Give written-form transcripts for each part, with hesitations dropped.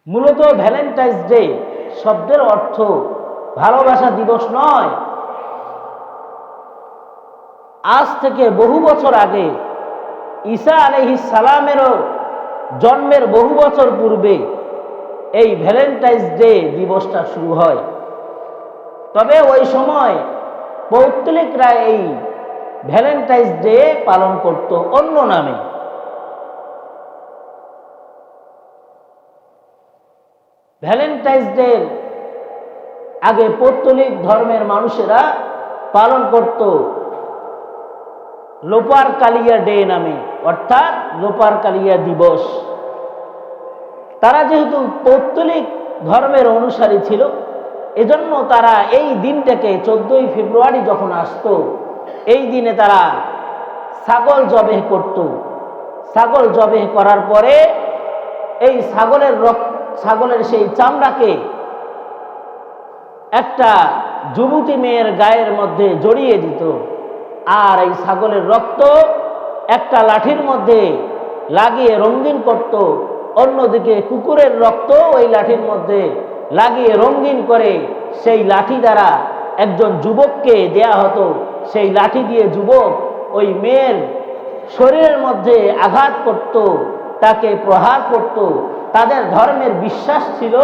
মূলত Valentine's day শব্দের অর্থ ভালোবাসা দিবস নয়। আজ থেকে বহু বছর আগে ঈসা আলাইহিস সালামেরও জন্মের বহু বছর পূর্বে এই ভ্যালেন্টাইন্স ডে দিবসটা শুরু হয়। তবে ওই সময় পৌত্তলিকরা এই ভ্যালেন্টাইন্স ডে পালন করত অন্য নামে। ভ্যালেন্টাইন্স ডে আগে পৌত্তলিক ধর্মের মানুষেরা পালন করত লোপারকালিয়া ডে নামে, অর্থাৎ লোপারকালিয়া দিবস। তারা যেহেতু পৌত্তলিক ধর্মের অনুসারী ছিল, এজন্য তারা এই দিনটাকে 14 ফেব্রুয়ারি যখন আসতো, এই দিনে তারা ছাগল জবেহ করত। ছাগল জবেহ করার পরে এই ছাগলের সেই চামড়াকে একটা যুবতী মেয়ের গায়ের মধ্যে জড়িয়ে দিত, আর এই ছাগলের রক্ত একটা লাঠির মধ্যে লাগিয়ে রঙিন করত। অন্যদিকে কুকুরের রক্ত ওই লাঠির মধ্যে লাগিয়ে রঙিন করে সেই লাঠি দ্বারা একজন যুবককে দেয়া হতো। সেই লাঠি দিয়ে যুবক ওই মেয়ের শরীরের মধ্যে আঘাত করত, তাকে প্রহার করত। তাদের ধর্মের বিশ্বাস ছিল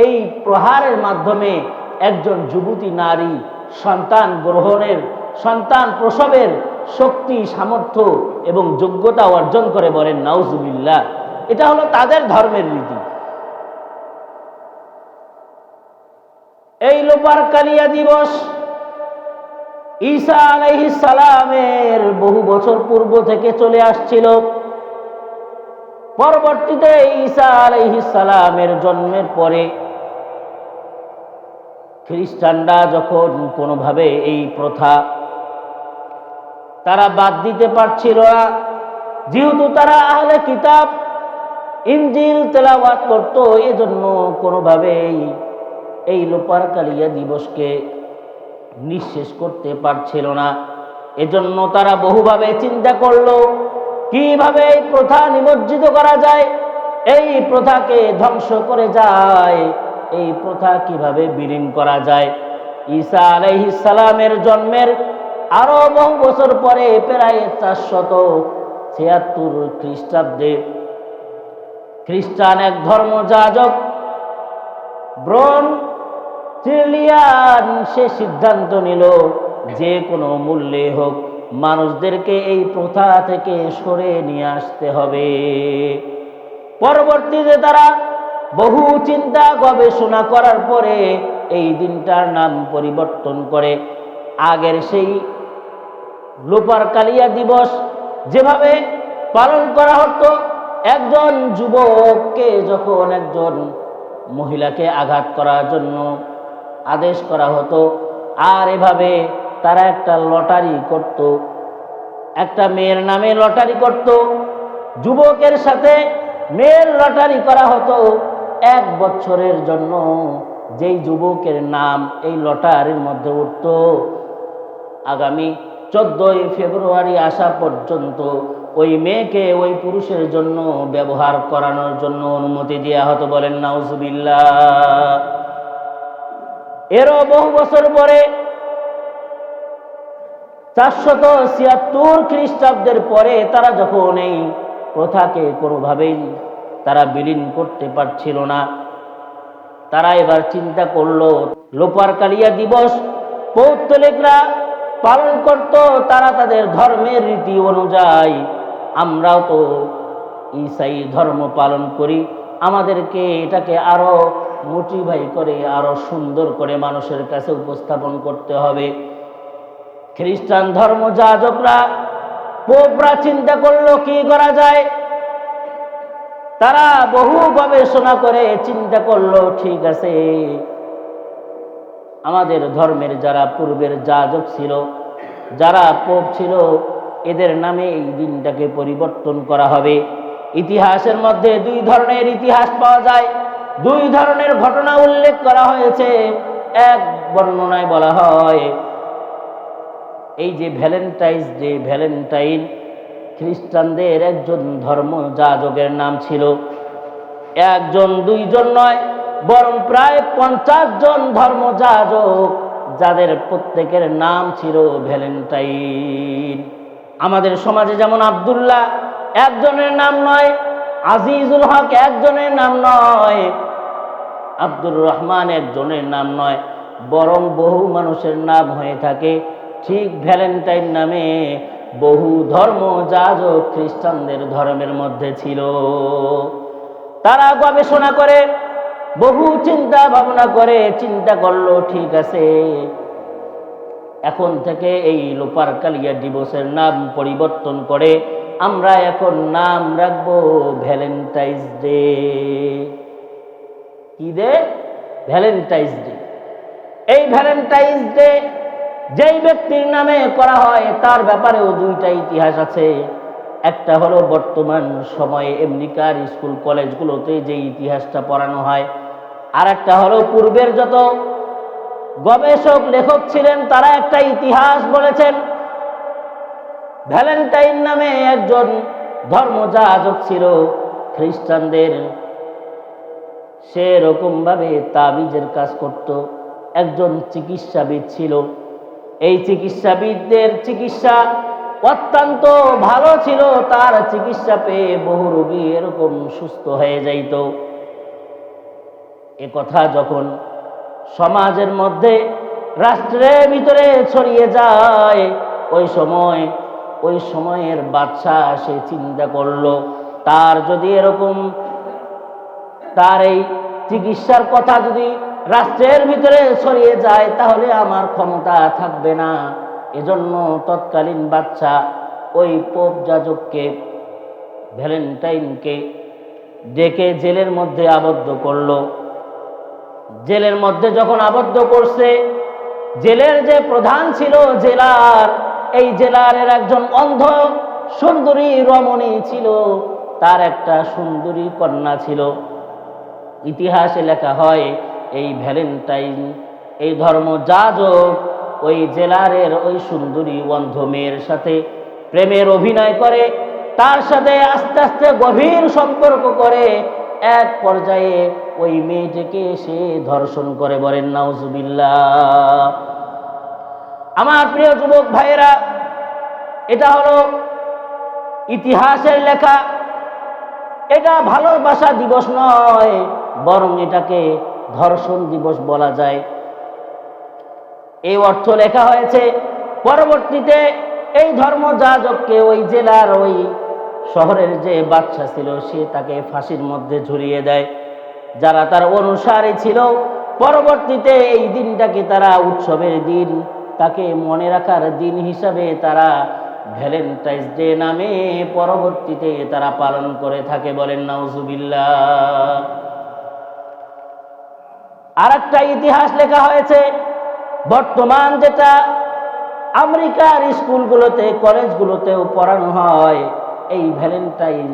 এই প্রহারের মাধ্যমে একজন যুবতী নারী সন্তান প্রসবের শক্তি, সামর্থ্য এবং যোগ্যতা অর্জন করে। বলেন নাউজুবিল্লাহ। এটা হলো তাদের ধর্মের রীতি। এই লোপারকালিয়া দিবস ঈসা আলাইহিস সালামের বহু বছর পূর্ব থেকে চলে আসছিল। পরবর্তীতে ঈসা আলাইহিস সালামের জন্মের পরে খ্রিস্টানরা যখন কোনোভাবে এই প্রথা তারা বাদ দিতে পারছিল না, যেহেতু তারা আহলে কিতাব ইনজিল তেলাওয়াত করত, এজন্য কোনোভাবেই এই লোপারকালিয়া দিবসকে নিঃশেষ করতে পারছিল না। এজন্য তারা বহুভাবে চিন্তা করলো কিভাবে এই প্রথা নিমজ্জিত করা যায়, এই প্রথাকে ধ্বংস করে যায়, এই প্রথা কিভাবে বিলীন করা যায়। ঈসা আলাইহিস সালামের জন্মের আরো বহু বছর পরে, প্রায় 476 খ্রিস্টাব্দে খ্রিস্টান এক ধর্মযাজক ব্রন চিরলিয়ান সে সিদ্ধান্ত নিল যে কোনো মূল্যে হোক মানুষদেরকে এই প্রথা থেকে সরে নিয়ে আসতে হবে। পরবর্তীতে তারা বহু চিন্তা গবেষণা করার পরে এই দিনটার নাম পরিবর্তন করে আগের সেই লোপারকালিয়া দিবস যেভাবে পালন করা হতো, একজন যুবককে যখন একজন মহিলাকে আঘাত করার জন্য আদেশ করা হতো, আর এভাবে তারা একটা লটারি করত, একটা মেয়ের নামে লটারি করত, যুবকের সাথে মেয়ের লটারি করা হতো 1 বছরের জন্য। যেই যুবকের নাম এই লটারির মধ্যে উঠত, আগামী 14 ফেব্রুয়ারি আসা পর্যন্ত ওই মেয়েকে ওই পুরুষের জন্য ব্যবহার করানোর জন্য অনুমতি দেওয়া হতো। বলেন নাউজুবিল্লাহ। এরও বহু বছর পরে 476 খ্রিস্টাব্দের পরে তারা যখন এই প্রথাকে কোনোভাবেই তারা বিলীন করতে পারছিল না, তারা এবার চিন্তা করলো লোপারকালিয়া দিবস পৌত্তলিকরা পালন করত, তারা তাদের ধর্মের রীতি অনুযায়ী, আমরাও তো ঈসাই ধর্ম পালন করি, আমাদেরকে এটাকে আরো মোটিভাই করে আরো সুন্দর করে মানুষের কাছে উপস্থাপন করতে হবে। খ্রিস্টান ধর্মযাজকরা পোপরা চিন্তা করলো কি করা যায়। তারা বহু গবেষণা করে চিন্তা করলো, ঠিক আছে, আমাদের ধর্মের যারা পূর্বের যাজক ছিল, যারা পোপ ছিল, এদের নামে এই দিনটাকে পরিবর্তন করা হবে। ইতিহাসের মধ্যে 2 ধরনের ইতিহাস পাওয়া যায়, 2 ধরনের ঘটনা উল্লেখ করা হয়েছে। এক বর্ণনায় বলা হয় এই যে ভ্যালেন্টাইন্স ডে, ভ্যালেন্টাইন খ্রিস্টানদের একজন ধর্মযাজকের নাম ছিল। একজন দুইজন নয়, বরং প্রায় 50 জন ধর্মযাজক, যাদের প্রত্যেকের নাম ছিল ভ্যালেন্টাইন। আমাদের সমাজে যেমন আব্দুল্লাহ একজনের নাম নয়, আজিজুল হক একজনের নাম নয়, আব্দুর রহমান একজনের নাম নয়, বরং বহু মানুষের নাম হয়ে থাকে। ঠিক ভ্যালেন্টাইন নামে বহু ধর্মযাজক খ্রিস্টানদের ধর্মের মধ্যে ছিল। তারা গবেষণা করে, বহু চিন্তা ভাবনা করে চিন্তা করলো, ঠিক আছে, এখন থেকে এই লোপারকালিয়া দিবসের নাম পরিবর্তন করে আমরা এখন নাম রাখবো ভ্যালেন্টাইন্স ডে। কি ডে? Valentine's day. এই ভ্যালেন্টাইন্স ডে যেই ব্যক্তির নামে করা হয় তার ব্যাপারেও দুইটা ইতিহাস আছে। একটা হলো বর্তমান সময়ে আমেরিকার স্কুল কলেজগুলোতে যে ইতিহাসটা পড়ানো হয়, আর একটা হলো পূর্বের যত গবেষক লেখক ছিলেন তারা একটা ইতিহাস বলেছেন। ভ্যালেন্টাইন নামে একজন ধর্মযাজক ছিল খ্রিস্টানদের, সে এরকম ভাবে তাবিজের কাজ করত। একজন চিকিৎসাবিদ ছিল, এই চিকিৎসাবিদদের চিকিৎসা অত্যন্ত ভালো ছিল, তার চিকিৎসা পেয়ে বহু রোগী এরকম সুস্থ হয়ে যাইত। এ কথা যখন সমাজের মধ্যে রাষ্ট্রের ভিতরে ছড়িয়ে যায়, ওই সময়ের বাদশা সে চিন্তা করলো, তার যদি এরকম তার এই চিকিৎসার কথা যদি রাষ্ট্রের ভিতরে ছড়িয়ে যায় তাহলে আমার ক্ষমতা থাকবে না। এজন্য তৎকালীন বাদশা ওই পোপ যাজককে, ভ্যালেন্টাইনকে ডেকে জেলের মধ্যে আবদ্ধ করলো। জেলের মধ্যে যখন আবদ্ধ করছে, জেলের যে প্রধান ছিল জেলার, এই জেলারের একজন অন্ধ সুন্দরী রমণী ছিল, তার একটা সুন্দরী কন্যা ছিল। ইতিহাসে লেখা হয় এই ভ্যালেন্টাইন, এই ধর্মযাজক ওই জেলারের ওই সুন্দরী অন্ধ মেয়ের সাথে প্রেমের অভিনয় করে, তার সাথে আস্তে আস্তে গভীর সম্পর্ক করে এক পর্যায়ে ওই মেয়েটিকে সে ধর্ষণ করে। বলেন নাউজুবিল্লাহ। আমার প্রিয় যুবক ভাইয়েরা, এটা হলো ইতিহাসের লেখা, এটা ভালোবাসা দিবস নয়, বরং এটাকে ধর্ষণ দিবস বলা যায়। এই অর্থ লেখা হয়েছে। পরবর্তীতে এই ধর্মযাজককে ওই জেলার ওই শহরের যে বাদশা ছিল সে তাকে ফাঁসির মধ্যে ঝুলিয়ে দেয়। যারা তার অনুসারী ছিল পরবর্তীতে এই দিনটাকে তারা উৎসবের দিন, তাকে মনে রাখার দিন হিসাবে তারা ভ্যালেন্টাইন্স ডে নামে পরবর্তীতে তারা পালন করে থাকে। বলেন নাউজুবিল্লাহ। আর একটা ইতিহাস লেখা হয়েছে, বর্তমান যেটা আমেরিকার স্কুলগুলোতে কলেজগুলোতেও পড়ানো হয়, এই ভ্যালেন্টাইন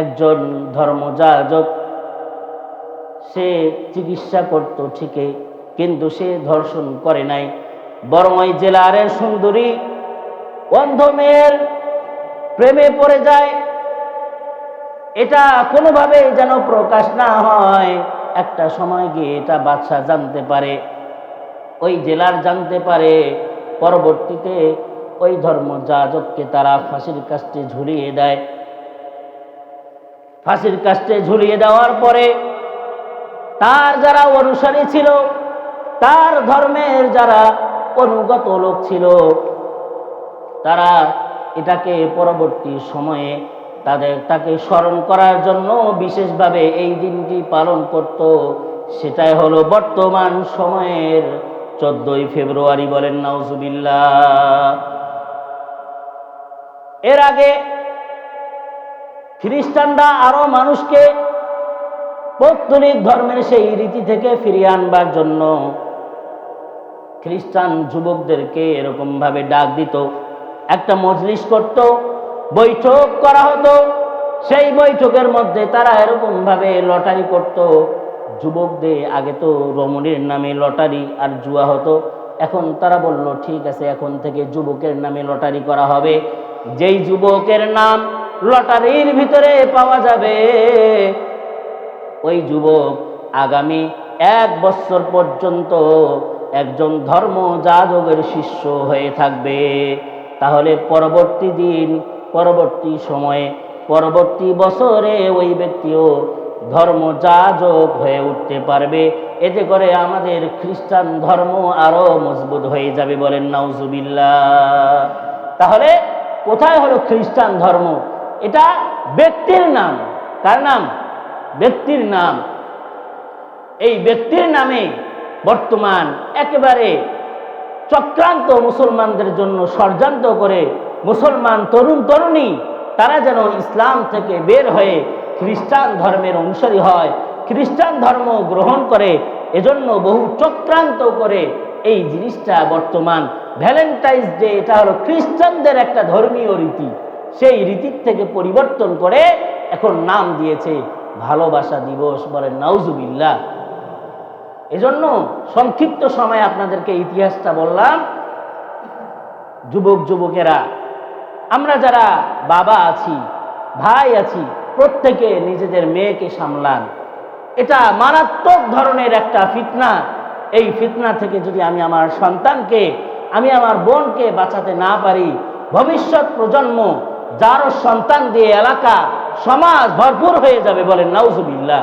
একজন ধর্মযাজক, সে চিকিৎসা করত ঠিকই, কিন্তু সে ধর্ষণ করে নাই, বরং ওই জেলারের সুন্দরী অন্ধ মেয়ের প্রেমে পড়ে যায়। এটা কোনোভাবে যেন প্রকাশ না হয়। একটা সময় গিয়ে এটা বাদশা জানতে পারে, ওই জেলার জানতে পারে। পরবর্তীতে ওই ধর্মযাজককে তারা ফাঁসির কাস্টে ঝুলিয়ে দেয়। ফাঁসির কাস্টে ঝুলিয়ে দেওয়ার পরে তার যারা অনুসারী ছিল, তার ধর্মের যারা অনুগত লোক ছিল, তারা এটাকে পরবর্তী সময়ে তাকে স্মরণ করার জন্য বিশেষভাবে এই দিনটি পালন করত। সেটাই হলো বর্তমান সময়ের 14ই ফেব্রুয়ারি। বলেন নাউজুবিল্লাহ। এর আগে খ্রিস্টানরা আরো মানুষকে পৌত্তলিক ধর্মের সেই রীতি থেকে ফিরিয়ে আনবার জন্য খ্রিস্টান যুবকদেরকে এরকম ভাবে ডাক দিত, একটা মজলিস করত, বৈঠক করা হতো। সেই বৈঠকের মধ্যে তারা এরকম ভাবে লটারি করত যুবকদের। আগে তো রমণীর নামে লটারি আর জুয়া হতো, এখন তারা বলল ঠিক আছে, এখন থেকে যুবকের নামে লটারি করা হবে। যেই যুবকের নাম লটারির ভিতরে পাওয়া যাবে ওই যুবক আগামী 1 বছর পর্যন্ত একজন ধর্মযাজকের শিষ্য হয়ে থাকবে। তাহলে পরবর্তী দিন, পরবর্তী সময়ে, পরবর্তী বছরে ওই ব্যক্তিও ধর্মযাজক হয়ে উঠতে পারবে। এতে করে আমাদের খ্রিস্টান ধর্ম আরো মজবুত হয়ে যাবে। বলেন নাউজুবিল্লাহ। তাহলে কোথায় হলো খ্রিস্টান ধর্ম? এটা ব্যক্তির নাম। কার নাম? ব্যক্তির নাম। এই ব্যক্তির নামে বর্তমান একেবারে চক্রান্ত মুসলমানদের জন্য ষড়যন্ত্র করে মুসলমান তরুণ তরুণী তারা যেন ইসলাম থেকে বের হয়ে খ্রিস্টান ধর্মের অনুসারী হয়, খ্রিস্টান ধর্ম গ্রহণ করে। এজন্য বহু চক্রান্ত করে এই জিনিসটা বর্তমান ভ্যালেন্টাইন্স ডে, এটা হলো খ্রিস্টানদের একটা ধর্মীয় রীতি, সেই রীতির থেকে পরিবর্তন করে এখন নাম দিয়েছে ভালোবাসা দিবস। বলেন নাউজুবিল্লাহ। এজন্য সংক্ষিপ্ত সময় আপনাদেরকে ইতিহাসটা বললাম। যুবক যুবকেরা, আমরা যারা বাবা আছি, ভাই আছি, প্রত্যেকে নিজেদের মেয়েকে সামলান। এটা মারাত্মক ধরনের একটা ফিতনা। এই ফিতনা থেকে যদি আমি আমার সন্তানকে, আমি আমার বোনকে বাঁচাতে না পারি, ভবিষ্যৎ প্রজন্ম যারও সন্তান দিয়ে এলাকা সমাজ ভরপুর হয়ে যাবে। বলেন নাউজুবিল্লাহ।